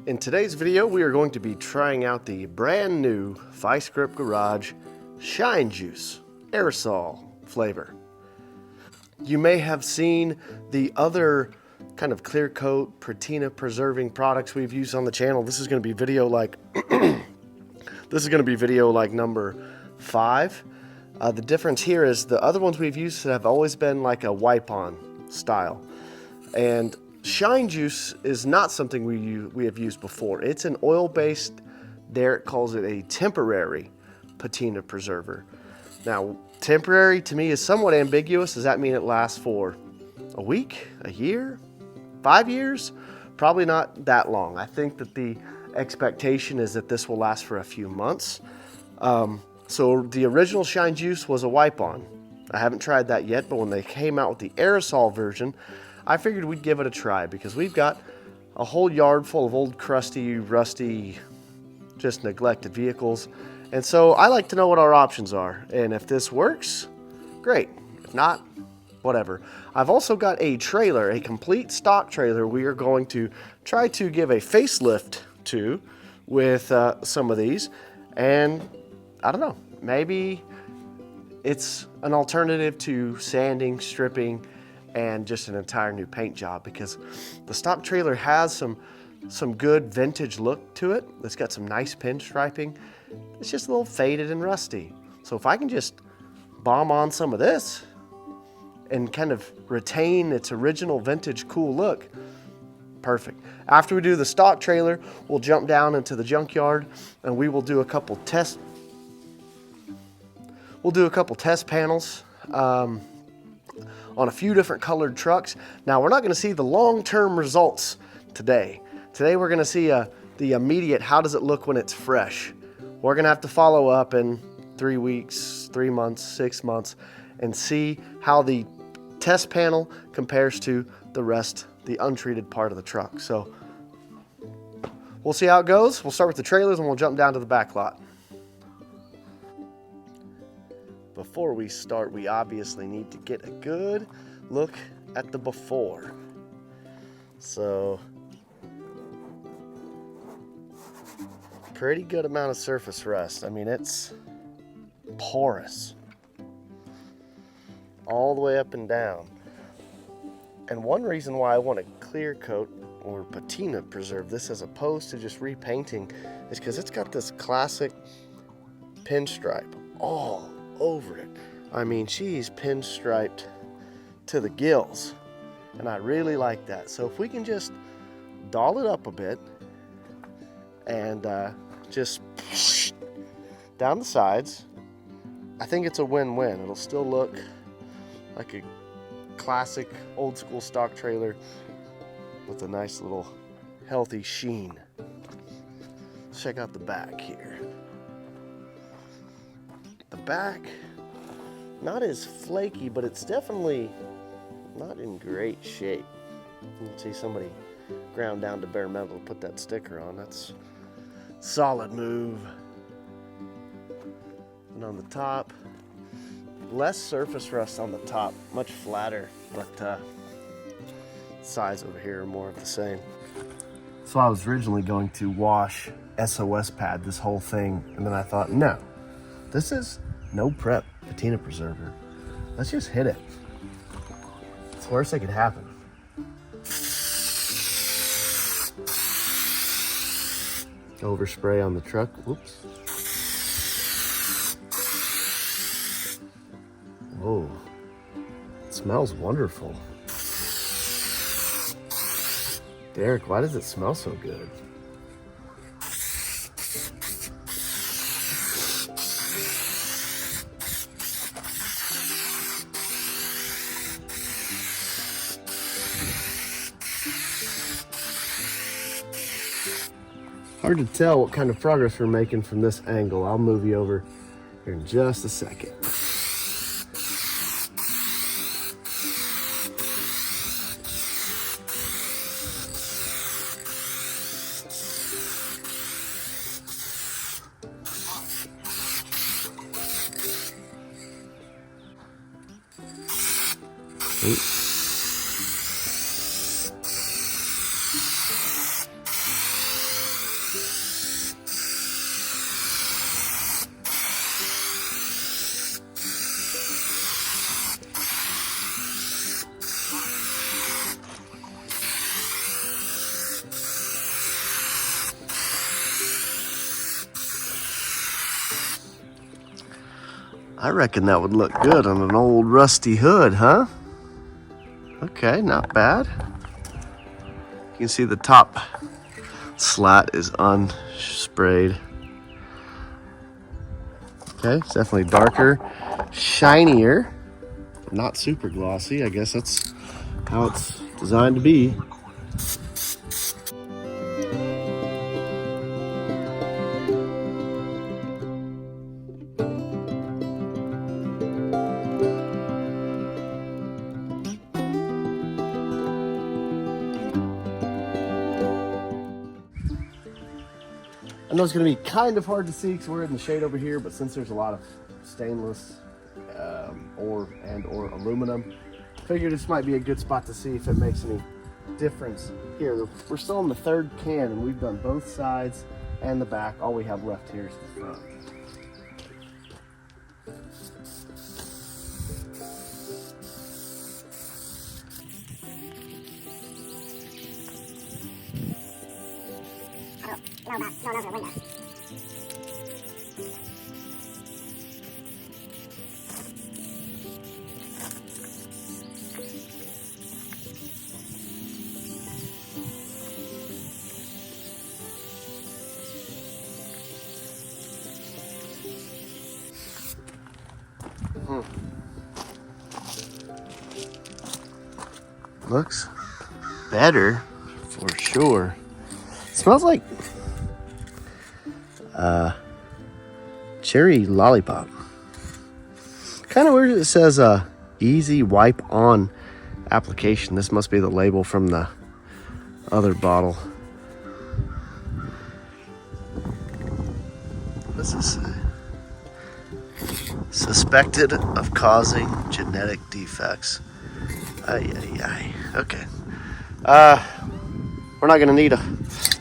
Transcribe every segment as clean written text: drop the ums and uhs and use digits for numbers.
In today's video, we are going to be trying out the brand new Vice Grip Garage Shine Juice Aerosol flavor. You may have seen the other kind of clear coat, patina preserving products we've used on the channel. This is going to be video like number 5. The difference here is the other ones we've used have always been like a wipe-on style, and Shine Juice is not something we have used before. It's an oil-based, Derek calls it a temporary patina preserver. Now, temporary to me is somewhat ambiguous. Does that mean it lasts for a week, a year, 5 years? Probably not that long. I think that the expectation is that this will last for a few months. So the original Shine Juice was a wipe-on. I haven't tried that yet, but when they came out with the aerosol version, I figured we'd give it a try because we've got a whole yard full of old, crusty, rusty, just neglected vehicles. And so I like to know what our options are. And if this works, great. If not, whatever. I've also got a trailer, a complete stock trailer we are going to try to give a facelift to with some of these. And I don't know, maybe it's an alternative to sanding, stripping, and just an entire new paint job, because the stock trailer has some good vintage look to it. It's got some nice pinstriping. It's just a little faded and rusty. So if I can just bomb on some of this and kind of retain its original vintage cool look, perfect. After we do the stock trailer, we'll jump down into the junkyard and we will do a couple test panels on a few different colored trucks. Now, we're not going to see the long-term results today. Today we're going to see the immediate, how does it look when it's fresh. We're going to have to follow up in 3 weeks, 3 months, 6 months, and see how the test panel compares to the rest, the untreated part of the truck. So we'll see how it goes. We'll start with the trailers and we'll jump down to the back lot. Before we start, we obviously need to get a good look at the before. So, pretty good amount of surface rust. I mean, it's porous all the way up and down. And one reason why I want to clear coat or patina preserve this as opposed to just repainting is because it's got this classic pinstripe all over it. I mean, she's pinstriped to the gills, and I really like that. So if we can just doll it up a bit and just down the sides, I think it's a win-win. It'll still look like a classic old school stock trailer with a nice little healthy sheen. Let's check out the back here. The back, not as flaky, but it's definitely not in great shape. You can see somebody ground down to bare metal to put that sticker on. That's a solid move. And on the top, less surface rust on the top, much flatter, but sides over here are more of the same. So I was originally going to wash SOS pad this whole thing, and then I thought, no. This is no prep patina preserver. Let's just hit it. It's the worst that could happen. Overspray on the truck. Whoops. Whoa. It smells wonderful. Derek, why does it smell so good? Hard to tell what kind of progress we're making from this angle. I'll move you over here in just a second. I reckon that would look good on an old rusty hood, huh? Okay, not bad. You can see the top slat is unsprayed. Okay, it's definitely darker, shinier, not super glossy. I guess that's how it's designed to be. I know it's going to be kind of hard to see because we're in the shade over here, but since there's a lot of stainless or aluminum, I figured this might be a good spot to see if it makes any difference. Here, we're still in the third can, and we've done both sides and the back. All we have left here is the front. Going over the window. Looks better for sure. Smells like cherry lollipop. Kind of weird. It says easy wipe on application. This must be the label from the other bottle. What does this say? Suspected of causing genetic defects. Ay, ay, ay. Okay. We're not gonna need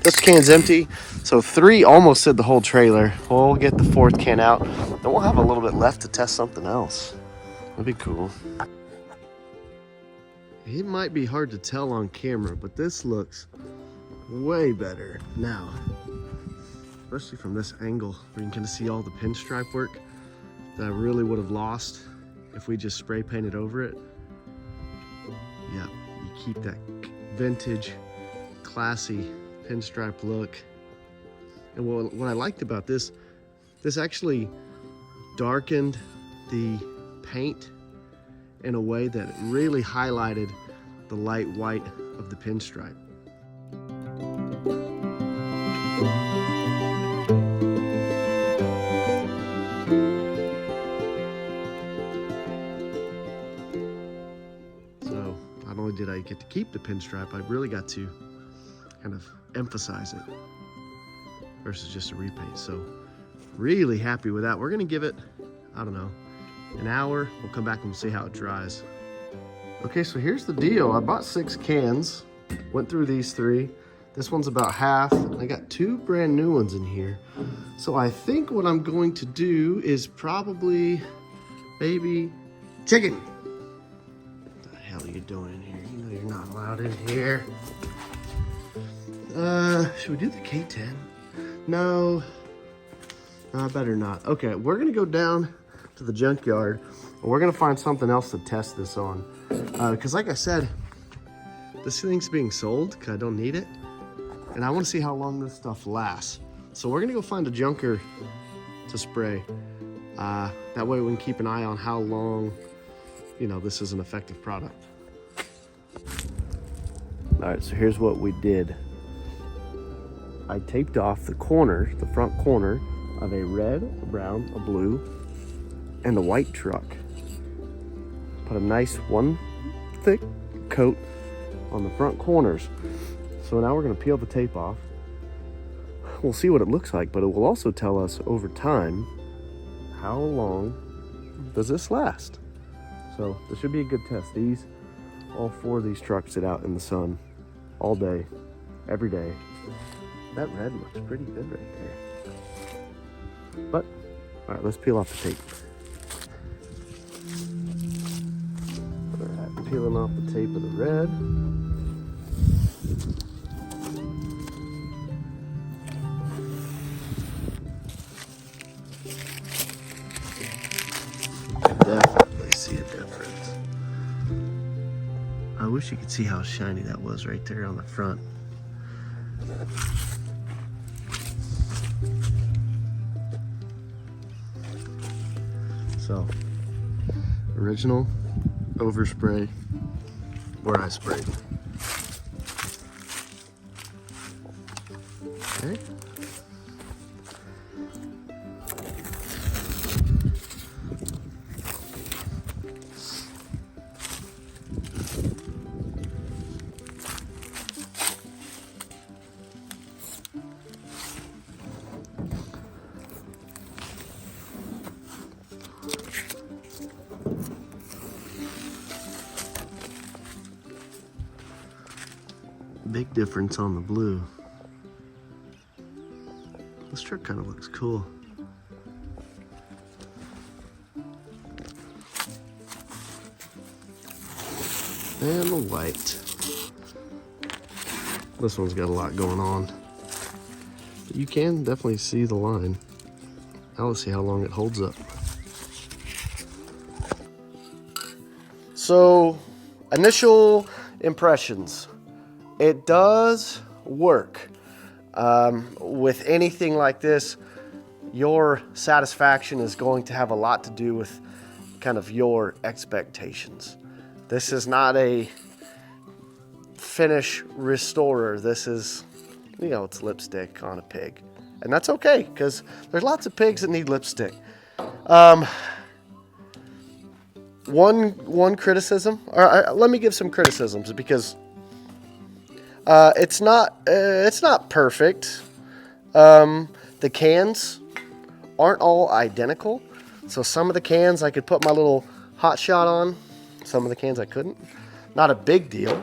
this can's empty. So 3 almost did the whole trailer. We'll get the 4th can out. Then we'll have a little bit left to test something else. That'd be cool. It might be hard to tell on camera, but this looks way better now. Especially from this angle where you can kind of see all the pinstripe work that I really would have lost if we just spray painted over it. Yeah, you keep that vintage, classy pinstripe look. And what I liked about this actually darkened the paint in a way that really highlighted the light white of the pinstripe. So not only did I get to keep the pinstripe, I really got to kind of emphasize it versus just a repaint. So really happy with that. We're gonna give it, I don't know, an hour. We'll come back and see how it dries. Okay, so here's the deal. I bought 6 cans, went through these 3. This one's about half, and I got 2 brand new ones in here. So I think what I'm going to do is probably maybe chicken. What the hell are you doing in here? You know you're not allowed in here. Should we do the K10? No, I better not. Okay, we're gonna go down to the junkyard and we're gonna find something else to test this on. Because like I said, this thing's being sold because I don't need it. And I wanna see how long this stuff lasts. So we're gonna go find a junker to spray. That way we can keep an eye on how long, you know, this is an effective product. All right, so here's what we did. I taped off the corner, the front corner of a red, a brown, a blue, and a white truck. Put a nice one thick coat on the front corners. So now we're gonna peel the tape off. We'll see what it looks like, but it will also tell us over time, how long does this last? So this should be a good test. All 4 of these trucks sit out in the sun all day, every day. That red looks pretty good right there. But, all right, let's peel off the tape. All right, peeling off the tape of the red. wish you could see how shiny that was right there on the front. So, original overspray where I sprayed. Okay. Big difference on the blue. This truck kind of looks cool. And the white. This one's got a lot going on. You can definitely see the line. Now let's see how long it holds up. So, initial impressions. It does work. With anything like this, your satisfaction is going to have a lot to do with kind of your expectations. This is not a finish restorer. This is, you know, it's lipstick on a pig. And that's okay, because there's lots of pigs that need lipstick. One criticism, or let me give some criticisms, because it's not perfect. The cans aren't all identical. So some of the cans I could put my little hot shot on. Some of the cans I couldn't. Not a big deal.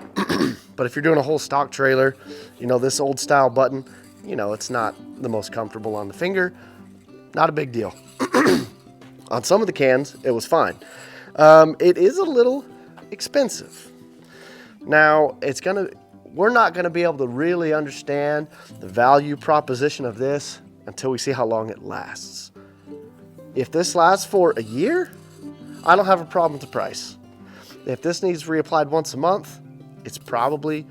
But if you're doing a whole stock trailer, you know, this old style button, you know, it's not the most comfortable on the finger. Not a big deal. On some of the cans, it was fine. It is a little expensive. Now, we're not going to be able to really understand the value proposition of this until we see how long it lasts. If this lasts for a year, I don't have a problem with the price. If this needs reapplied once a month, it's probably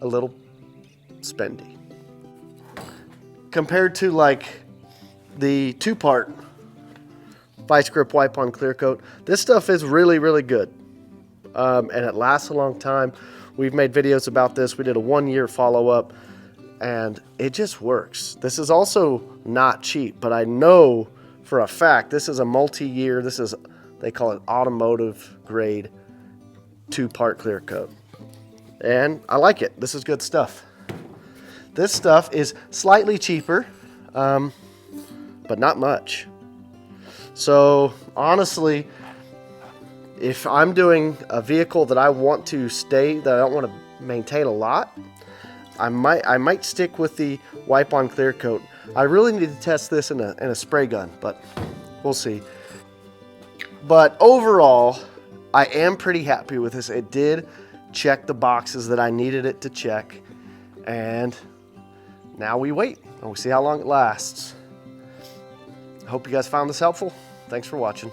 a little spendy. Compared to like the 2-part vice grip wipe on clear coat, this stuff is really, really good. And it lasts a long time. We've made videos about this. We did a 1-year follow-up, and it just works. This is also not cheap, but I know for a fact this is a multi-year, they call it automotive grade 2-part clear coat. And I like it. This is good stuff. This stuff is slightly cheaper, but not much. So honestly, if I'm doing a vehicle that I want to that I don't want to maintain a lot, I might stick with the wipe on clear coat. I really need to test this in a spray gun, but we'll see. But overall, I am pretty happy with this. It did check the boxes that I needed it to check, and now we wait and we see how long it lasts. I hope you guys found this helpful. Thanks for watching.